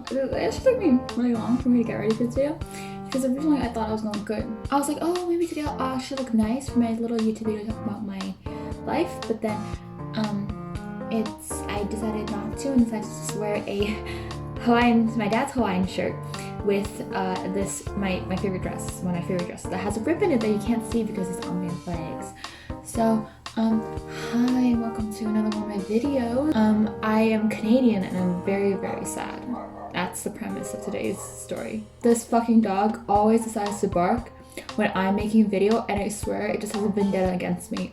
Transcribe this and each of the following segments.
It actually took me really long for me to get ready for this video because originally I thought I was gonna look good. I was like, oh, maybe today I should look nice for my little YouTube video to talk about my life, but then I decided not to and decided to just wear my dad's Hawaiian shirt with my favorite dress, one of my favorite dresses that has a rip in it that you can't see because it's on my legs. So hi and welcome to another one of my videos. I am Canadian and I'm very, very sad. That's the premise of today's story. This fucking dog always decides to bark when I'm making a video, and I swear it just has a vendetta against me.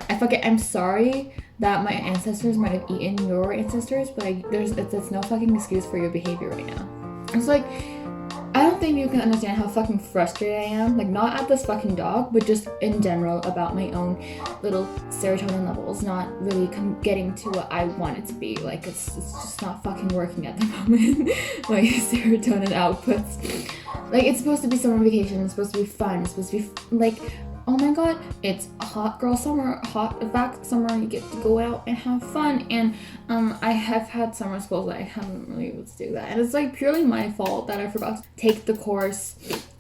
I'm sorry that my ancestors might have eaten your ancestors, but it's no fucking excuse for your behavior right now. It's like, I don't think you can understand how fucking frustrated I am, like not at this fucking dog, but just in general about my own little serotonin levels not really getting to what I want it to be. Like it's just not fucking working at the moment. My serotonin outputs. Like it's supposed to be summer vacation, it's supposed to be fun, it's supposed to be like, oh my god, it's a hot girl summer, hot back summer, you get to go out and have fun. And I have had summer schools that I haven't really been able to do that. And it's like purely my fault that I forgot to take the course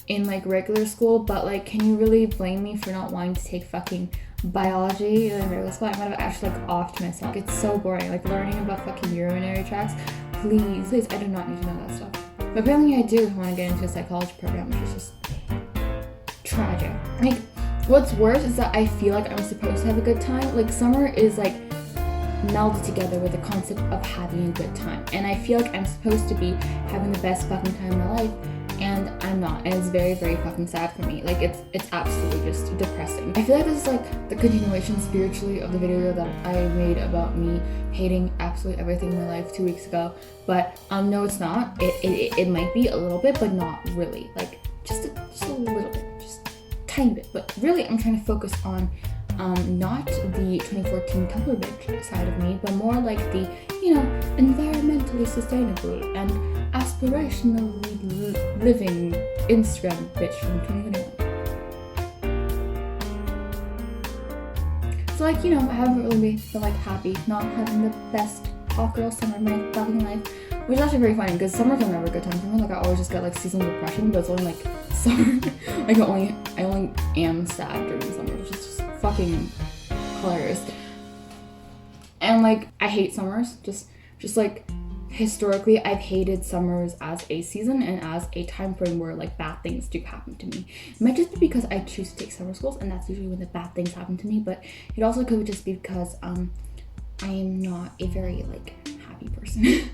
in like regular school, but like, can you really blame me for not wanting to take fucking biology in regular school? I might have actually like offed myself. It's so boring, like learning about fucking urinary tracts. Please, I do not need to know that stuff. But apparently I do want to get into a psychology program, which is just tragic. Like, what's worse is that I feel like I'm supposed to have a good time. Like summer is like melded together with the concept of having a good time. And I feel like I'm supposed to be having the best fucking time in my life, and I'm not. And it's very, very fucking sad for me. Like it's absolutely just depressing. I feel like this is like the continuation spiritually of the video that I made about me hating absolutely everything in my life 2 weeks ago. But no, it's not. It might be a little bit, but not really. Like just a little bit. Tiny bit, but really I'm trying to focus on not the 2014 Tumblr bitch side of me, but more like the, you know, environmentally sustainable and aspirationally living Instagram bitch from 2021. So like, you know, I haven't really been like happy not having the best hot girl summer of my fucking life, which is actually very funny because summers are never a good time for me. Like I always just get like seasonal depression, but it's only like summer. Like I only am sad during summer, which is just fucking hilarious. And like I hate summers. Just like historically, I've hated summers as a season and as a time frame where like bad things do happen to me. It might just be because I choose to take summer schools, and that's usually when the bad things happen to me. But it also could just be because I am not a very like happy person.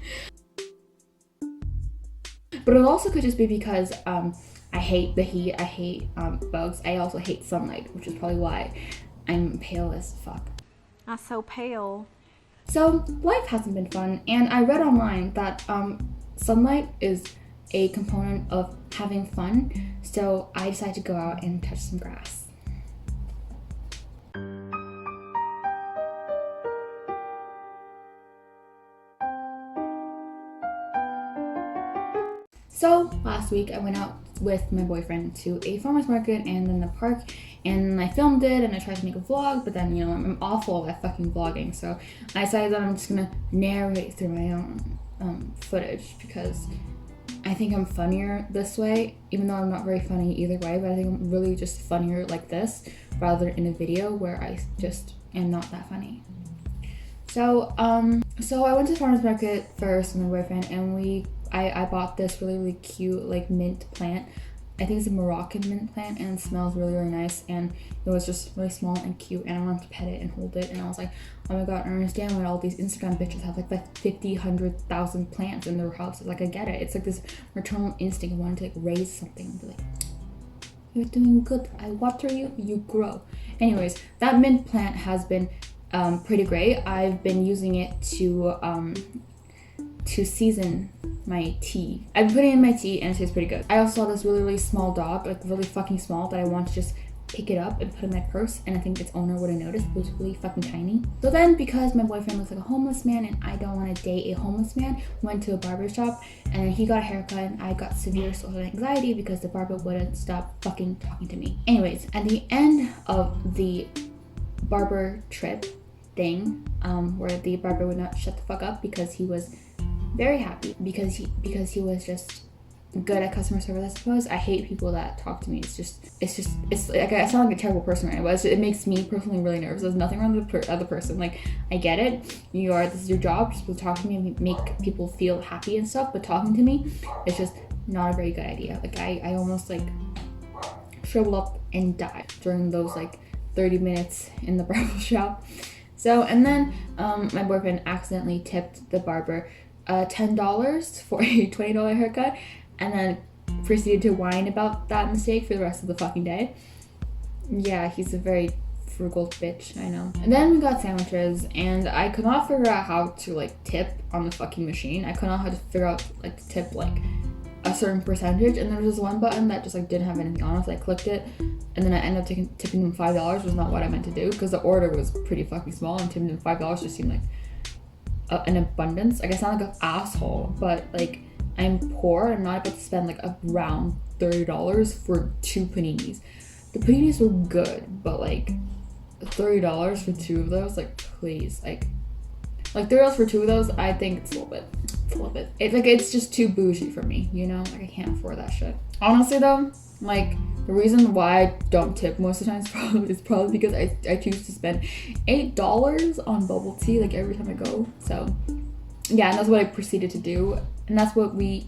But it also could just be because I hate the heat, I hate bugs, I also hate sunlight, which is probably why I'm pale as fuck. Not so pale. So life hasn't been fun, and I read online that sunlight is a component of having fun, so I decided to go out and touch some grass. So last week I went out with my boyfriend to a farmer's market and then the park, and I filmed it and I tried to make a vlog, but then, you know, I'm awful at fucking vlogging, so I decided that I'm just gonna narrate through my own footage because I think I'm funnier this way, even though I'm not very funny either way, but I think I'm really just funnier like this rather than in a video where I just am not that funny. So I went to the farmer's market first with my boyfriend, and I bought this really, really cute like mint plant. I think it's a Moroccan mint plant, and it smells really, really nice, and it was just really small and cute, and I wanted to pet it and hold it, and I was like, oh my god, I don't understand why all these Instagram bitches have like 50, 100,000 plants in their houses. Like I get it. It's like this maternal instinct of wanting to like raise something and be like, you're doing good. I water you, you grow. Anyways, that mint plant has been pretty great. I've been using it to season my tea. I've been putting it in my tea and it tastes pretty good. I also saw this really, really small dog, like really fucking small, that I want to just pick it up and put it in my purse, and I think its owner would have noticed. It was really fucking tiny. So then, because my boyfriend looks like a homeless man and I don't want to date a homeless man, we went to a barber shop and he got a haircut and I got severe social anxiety because the barber wouldn't stop fucking talking to me. Anyways, at the end of the barber trip thing, where the barber would not shut the fuck up because he was very happy because he was just good at customer service, I suppose. I hate people that talk to me. It's like I sound like a terrible person right now, but it makes me personally really nervous. There's nothing wrong with the other person. Like, I get it. This is your job. You're supposed to talk to me and make people feel happy and stuff, but talking to me, it's just not a very good idea. Like, I almost like shriveled up and died during those like 30 minutes in the barber shop. So, and then my boyfriend accidentally tipped the barber $10 for a $20 haircut, and then proceeded to whine about that mistake for the rest of the fucking day. Yeah, he's a very frugal bitch, I know. And then we got sandwiches, and I could not figure out how to like tip on the fucking machine. I could not how to figure out like to tip like a certain percentage, and there was this one button that just like didn't have anything on it, so I clicked it, and then I ended up tipping them $5, was not what I meant to do, because the order was pretty fucking small, and tipping them $5 just seemed like an abundance. Like, I sound like an asshole, but like, I'm poor. I'm not about to spend like around $30 for 2 paninis. The paninis were good, but like $30 for 2 of those, like, please, like $30 for 2 of those, I think it's a little bit. It's just too bougie for me, you know? Like, I can't afford that shit. Honestly though, like, the reason why I don't tip most of the time is probably because I choose to spend $8 on bubble tea like every time I go. So yeah, and that's what I proceeded to do, and that's what we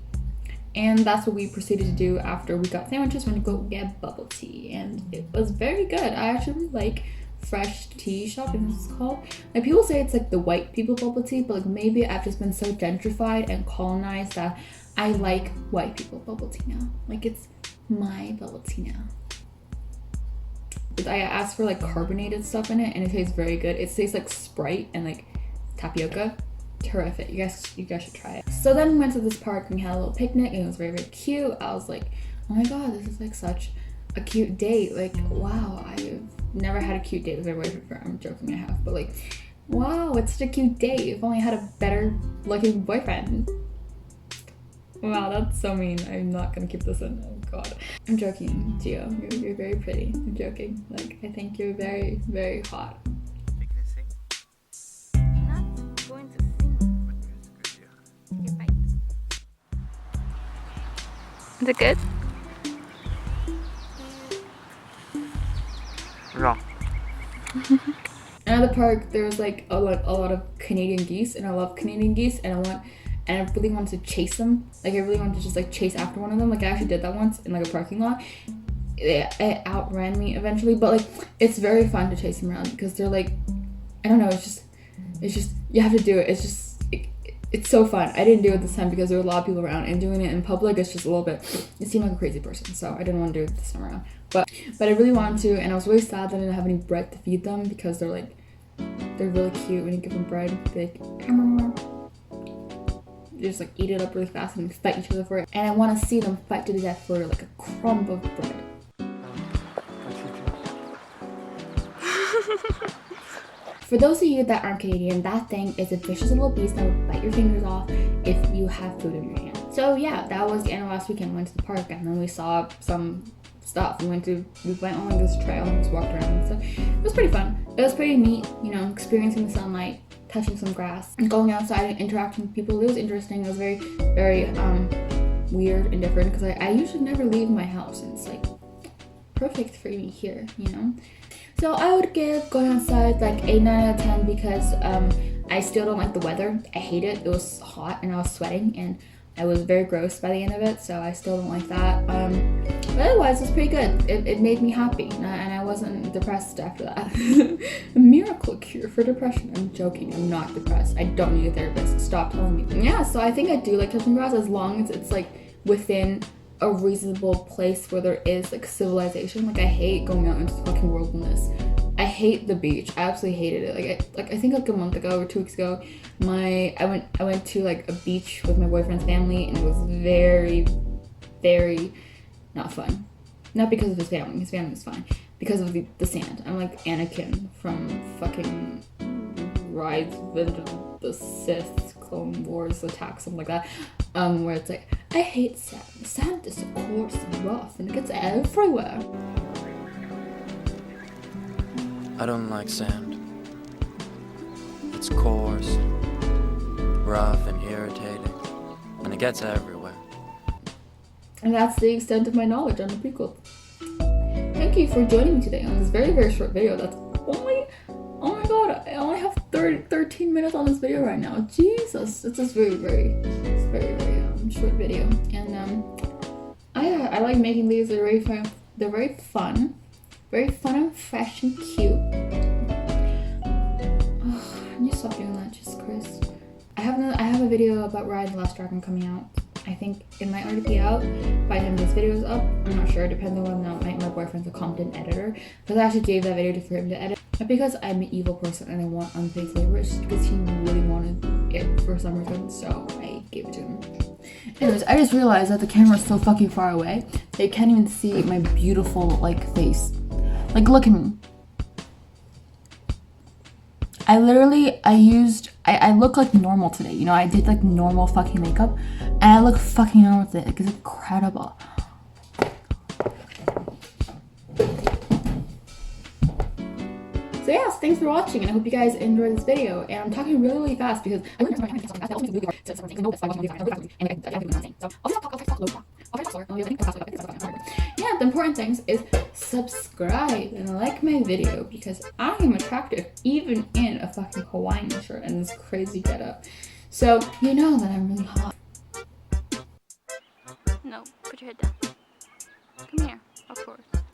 proceeded to do after we got sandwiches. When we go get bubble tea, and it was very good. I actually like Fresh Tea Shop, I think it's called. Like, people say it's like the white people bubble tea, but like, maybe I've just been so gentrified and colonized that I like white people bubble tea now. Like, it's my bubble tea now. I asked for like carbonated stuff in it, and it tastes very good. It tastes like Sprite and like tapioca. Terrific. You guys should try it. So then we went to this park and we had a little picnic, and it was very, very cute. I was like, oh my god, this is like such a cute date. Like, wow, I've never had a cute date with my boyfriend before. I'm joking, I have, but like, wow, it's such a cute date. If only I had a better looking boyfriend. Wow, that's so mean. I'm not gonna keep this in. Oh god. I'm joking, Gio. You're very pretty. I'm joking. Like, I think you're very, very hot. Is it good? No. At the park, there was like a lot of Canadian geese, and I love Canadian geese, and I really wanted to chase them. Like, I really wanted to just like chase after one of them. Like, I actually did that once in like a parking lot. It outran me eventually, but like, it's very fun to chase them around because they're like, I don't know, it's just you have to do it. It's so fun. I didn't do it this time because there were a lot of people around, and doing it in public is just a little bit, it seemed like a crazy person, so I didn't want to do it this time around. But I really wanted to, and I was really sad that I didn't have any bread to feed them, because they're really cute when you give them bread. They just like eat it up really fast and fight each other for it. And I want to see them fight to the death for like a crumb of bread. For those of you that aren't Canadian, that thing is a vicious little beast that will bite your fingers off if you have food in your hand. So yeah, that was the end of last weekend. We went to the park, and then we saw some stuff. We went on like this trail and just walked around and stuff. It was pretty fun. It was pretty neat, you know, experiencing the sunlight, touching some grass, and going outside and interacting with people. It was interesting. It was very, very weird and different, because I usually never leave my house, and it's like perfect for me here, you know. So I would give going outside like a 9 out of 10, because I still don't like the weather. I hate it. It was hot and I was sweating, and I was very gross by the end of it, so I still don't like that. But otherwise, it was pretty good. It made me happy, and I wasn't depressed after that. A miracle cure for depression. I'm joking. I'm not depressed. I don't need a therapist. Stop telling me. Yeah, so I think I do like touching grass, as long as it's like within a reasonable place where there is like civilization. Like, I hate going out into the fucking wilderness. I hate the beach. I absolutely hated it. I think like a month ago or 2 weeks ago, I went to like a beach with my boyfriend's family, and it was very, very not fun. Not because of his family. His family was fine. Because of the sand. I'm like Anakin from fucking Rise of the Sith, Clone Wars Attack, something like that. Where it's like, I hate sand. Sand is coarse and rough, and it gets everywhere. I don't like sand. It's coarse, rough, and irritating. and it gets everywhere. And that's the extent of my knowledge on the prequel. Thank you for joining me today on this very, very short video. That's only, oh my god, I only have 13 minutes on this video right now. Jesus, it's just very short video. And I like making these. They're very fun. They're very fun and fresh and cute. Oh, I need to stop doing that, Jesus Christ. I have a video about Ride the Last Dragon coming out. I think it might already be out by the time this video is up. I'm not sure, depending on whether or not my boyfriend's a competent editor. Because I actually gave that video for him to edit. But because I'm an evil person and I want unpaid labor, it's just because he really wanted it for some reason, so I gave it to him. Anyways, I just realized that the camera's so fucking far away, they can't even see my beautiful, like, face. Like, look at me. I look like normal today, you know, I did like normal fucking makeup, and I look fucking normal today, like it's incredible. So yeah, thanks for watching, and I hope you guys enjoyed this video, and I'm talking really fast because I learned my yeah, the important things is subscribe and like my video because I am attractive even in a fucking Hawaiian shirt and this crazy getup. So you know that I'm really hot. No, put your head down. Come here, of course.